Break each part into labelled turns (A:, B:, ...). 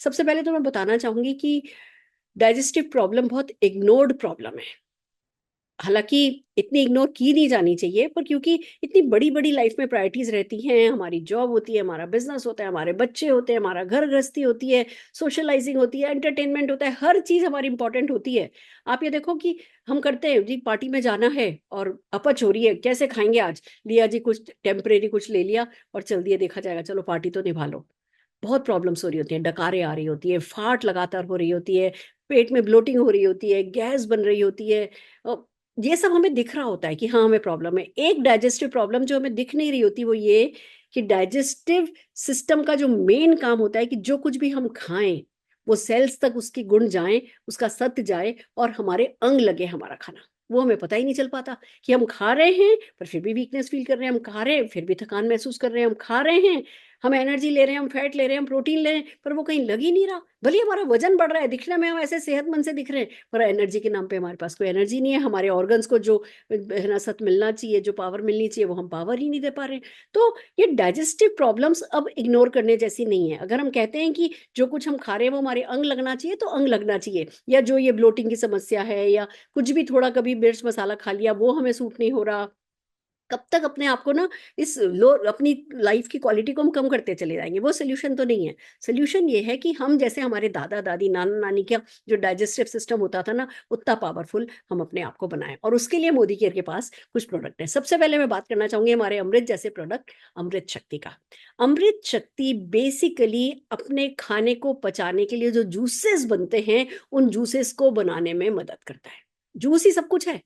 A: सबसे पहले तो मैं बताना चाहूंगी कि डाइजेस्टिव प्रॉब्लम बहुत इग्नोर्ड प्रॉब्लम है। हालांकि इतनी इग्नोर की नहीं जानी चाहिए, पर क्योंकि इतनी बड़ी बड़ी लाइफ में प्रायोरिटीज रहती हैं, हमारी जॉब होती है, हमारा बिजनेस होता है, हमारे बच्चे होते हैं, हमारा घर गृहस्थी होती है, सोशलाइजिंग होती है, एंटरटेनमेंट होता है, हर चीज हमारी इंपॉर्टेंट होती है। आप ये देखो कि हम करते हैं जी, पार्टी में जाना है और अपच हो रही है, कैसे खाएंगे आज, लिया जी कुछ टेम्परेरी कुछ ले लिया और चल दिया, देखा जाएगा, चलो पार्टी तो निभा लो। बहुत प्रॉब्लम्स हो रही होती हैं, डकारें आ रही होती है, फाट लगातार हो रही होती है, पेट में ब्लोटिंग हो रही होती है, गैस बन रही होती है। अ, ये सब हमें दिख रहा होता है कि हाँ हमें प्रॉब्लम है। एक डाइजेस्टिव प्रॉब्लम जो हमें दिख नहीं रही होती वो ये कि डाइजेस्टिव सिस्टम का जो मेन काम होता है कि जो कुछ भी हम खाएं वो सेल्स तक उसकी गुण जाए, उसका सत्व जाए और हमारे अंग लगे हमारा खाना। वो हमें पता ही नहीं चल पाता कि हम खा रहे हैं पर फिर भी वीकनेस फील कर रहे हैं, हम खा रहे हैं फिर भी थकान महसूस कर रहे हैं, हम खा रहे हैं, हम एनर्जी ले रहे हैं, हम फैट ले रहे हैं, हम प्रोटीन ले रहे हैं, पर वो कहीं लग ही नहीं रहा। भले हमारा वजन बढ़ रहा है, दिखने में हम ऐसे सेहतमंद से दिख रहे हैं, पर एनर्जी के नाम पे हमारे पास कोई एनर्जी नहीं है। हमारे ऑर्गन्स को जो है ना सत मिलना चाहिए, जो पावर मिलनी चाहिए, वो हम पावर ही नहीं दे पा रहे हैं। तो ये डाइजेस्टिव प्रॉब्लम्स अब इग्नोर करने जैसी नहीं है। अगर हम कहते हैं कि जो कुछ हम खा रहे हैं वो हमारे अंग लगना चाहिए, तो अंग लगना चाहिए। या जो ये ब्लोटिंग की समस्या है या कुछ भी थोड़ा कभी मिर्च मसाला खा लिया वो हमें सूट नहीं हो रहा, कब तक अपने आप को ना इस लो अपनी लाइफ की क्वालिटी को हम कम करते चले जाएंगे? वो सोल्यूशन तो नहीं है। सोल्यूशन ये है कि हम जैसे हमारे दादा दादी नाना नानी का जो डाइजेस्टिव सिस्टम होता था ना, उतना पावरफुल हम अपने आप को बनाएं। और उसके लिए मोदी केयर के पास कुछ प्रोडक्ट है। सबसे पहले मैं बात करना चाहूंगी हमारे अमृत जैसे प्रोडक्ट, अमृत शक्ति का। अमृत शक्ति बेसिकली अपने खाने को पचाने के लिए जो जूसेस बनते हैं उन जूसेस को बनाने में मदद करता है। जूस ही सब कुछ है।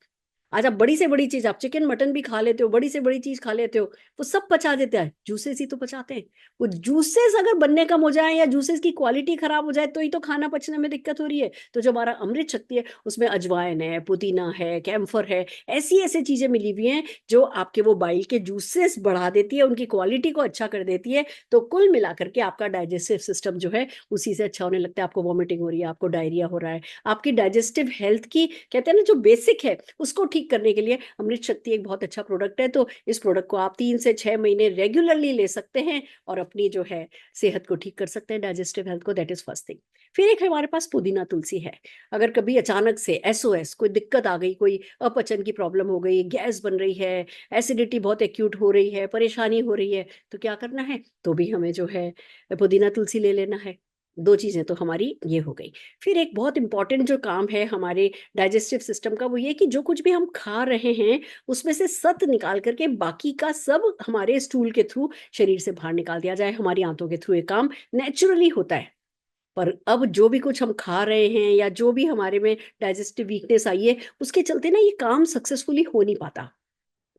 A: आज आप बड़ी से बड़ी चीज, आप चिकन मटन भी खा लेते हो, बड़ी से बड़ी चीज खा लेते हो, वो सब पचा देता है, जूसेस ही तो पचाते हैं। वो जूसेस अगर बनने कम हो जाए या जूसेस की क्वालिटी खराब हो जाए तो ही तो खाना पचने में दिक्कत हो रही है। तो जो हमारा अमृत शक्ति है उसमें अजवाइन है, पुदीना है, कैम्फर है, ऐसी ऐसी चीजें मिली हुई हैं जो आपके वो बाइल के जूसेस बढ़ा देती है, उनकी क्वालिटी को अच्छा कर देती है। तो कुल मिलाकर के आपका डाइजेस्टिव सिस्टम जो है उसी से अच्छा होने लगता है। आपको वॉमिटिंग हो रही है, आपको डायरिया हो रहा है, आपकी डाइजेस्टिव हेल्थ की कहते हैं ना जो बेसिक है उसको ठीक करने के लिए अमृत शक्ति एक बहुत अच्छा प्रोडक्ट है। तो इस प्रोडक्ट को आप 3 से 6 महीने रेगुलरली ले सकते हैं और अपनी जो है सेहत को ठीक कर सकते हैं, डाइजेस्टिव हेल्थ को। That is first thing. फिर एक हमारे पास पुदीना तुलसी है। अगर कभी अचानक से एसओएस कोई दिक्कत आ गई, कोई अपचन की प्रॉब्लम हो गई, गैस बन रही है, एसिडिटी बहुत एक्यूट हो रही है, परेशानी हो रही है, तो क्या करना है? तो भी हमें जो है पुदीना तुलसी ले लेना है। दो चीजें तो हमारी ये हो गई। फिर एक बहुत इंपॉर्टेंट जो काम है हमारे डाइजेस्टिव सिस्टम का वो ये कि जो कुछ भी हम खा रहे हैं उसमें से सत निकाल करके बाकी का सब हमारे स्टूल के थ्रू शरीर से बाहर निकाल दिया जाए। हमारी आंतों के थ्रू ये काम नेचुरली होता है। पर अब जो भी कुछ हम खा रहे हैं या जो भी हमारे में डाइजेस्टिव वीकनेस आई है उसके चलते ना ये काम सक्सेसफुली हो नहीं पाता।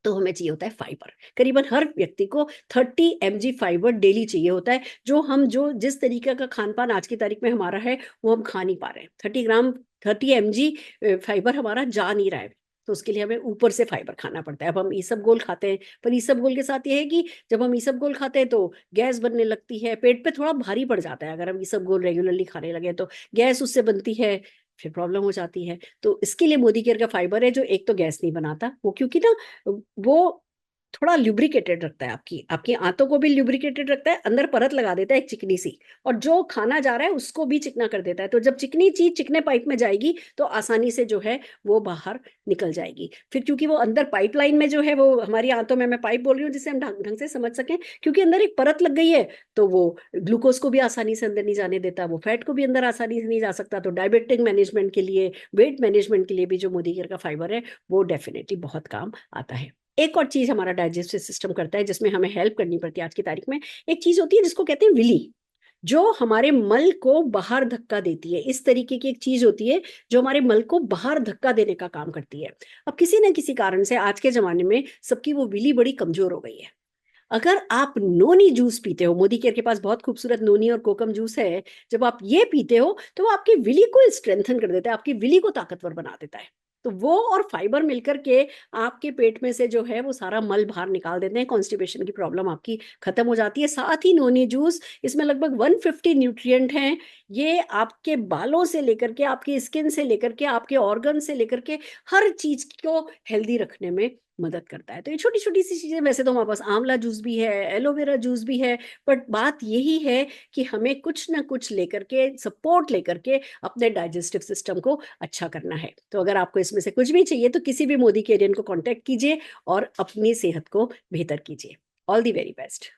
A: तो हमें चाहिए होता है फाइबर। करीबन हर व्यक्ति को 30 mg फाइबर डेली चाहिए होता है। जो जिस तरीके का खान पान आज की तारीख में हमारा है वो हम खा नहीं पा रहे हैं। 30 ग्राम 30 mg फाइबर हमारा जा नहीं रहा है। तो उसके लिए हमें ऊपर से फाइबर खाना पड़ता है। अब हम ईसबगोल खाते हैं, पर ईसबगोल के साथ ये है कि जब हम ईसबगोल खाते हैं तो गैस बनने लगती है, पेट पे थोड़ा भारी पड़ जाता है। अगर हम ईसबगोल रेगुलरली खाने लगे तो गैस उससे बनती है, फिर प्रॉब्लम हो जाती है। तो इसके लिए मोदी केयर का फाइबर है जो एक तो गैस नहीं बनाता, वो क्योंकि ना वो थोड़ा ल्यूब्रिकेटेड रखता है, आपकी आपकी आंतों को भी ल्यूब्रिकेटेड रखता है, अंदर परत लगा देता है एक चिकनी सी, और जो खाना जा रहा है उसको भी चिकना कर देता है। तो जब चिकनी चीज चिकने पाइप में जाएगी तो आसानी से जो है वो बाहर निकल जाएगी। फिर क्योंकि वो अंदर पाइपलाइन में जो है, वो हमारी आंतों में, मैं पाइप बोल रही हूँ जिससे हम ढंग ढंग से समझ सकें, क्योंकि अंदर एक परत लग गई है तो वो ग्लूकोज को भी आसानी से अंदर नहीं जाने देता, वो फैट को भी अंदर आसानी से नहीं जा सकता। तो डायबिटिक मैनेजमेंट के लिए, वेट मैनेजमेंट के लिए भी जो मोदी केयर का फाइबर है वो डेफिनेटली बहुत काम आता है। एक और चीज हमारा डाइजेस्टिव सिस्टम करता है जिसमें हमें हेल्प करनी पड़ती है आज की तारीख में। एक चीज होती है जिसको कहते हैं विली, जो हमारे मल को बाहर धक्का देती है। इस तरीके की एक चीज होती है जो हमारे मल को बाहर धक्का देने का काम करती है। अब किसी न किसी कारण से आज के जमाने में सबकी वो विली बड़ी कमजोर हो गई है। अगर आप नोनी जूस पीते हो, मोदी केयर के पास बहुत खूबसूरत नोनी और कोकम जूस है, जब आप ये पीते हो तो वो आपकी विली को स्ट्रेंथन कर देता है, आपकी विली को ताकतवर बना देता है। तो वो और फाइबर मिलकर के आपके पेट में से जो है वो सारा मल बाहर निकाल देते हैं, कॉन्स्टिपेशन की प्रॉब्लम आपकी खत्म हो जाती है। साथ ही नोनी जूस, इसमें लगभग 150 न्यूट्रिएंट हैं। ये आपके बालों से लेकर के, आपकी स्किन से लेकर के, आपके ऑर्गन से लेकर के हर चीज को हेल्दी रखने में मदद करता है। तो ये छोटी-छोटी सी चीज़ें, वैसे तो हमारे पास आंवला जूस भी है, एलोवेरा जूस भी है, बट बात यही है कि हमें कुछ ना कुछ लेकर के, सपोर्ट लेकर के अपने डाइजेस्टिव सिस्टम को अच्छा करना है। तो अगर आपको इसमें से कुछ भी चाहिए तो किसी भी मोदी केरियन को कॉन्टैक्ट कीजिए और अपनी सेहत को बेहतर कीजिए। All the very best.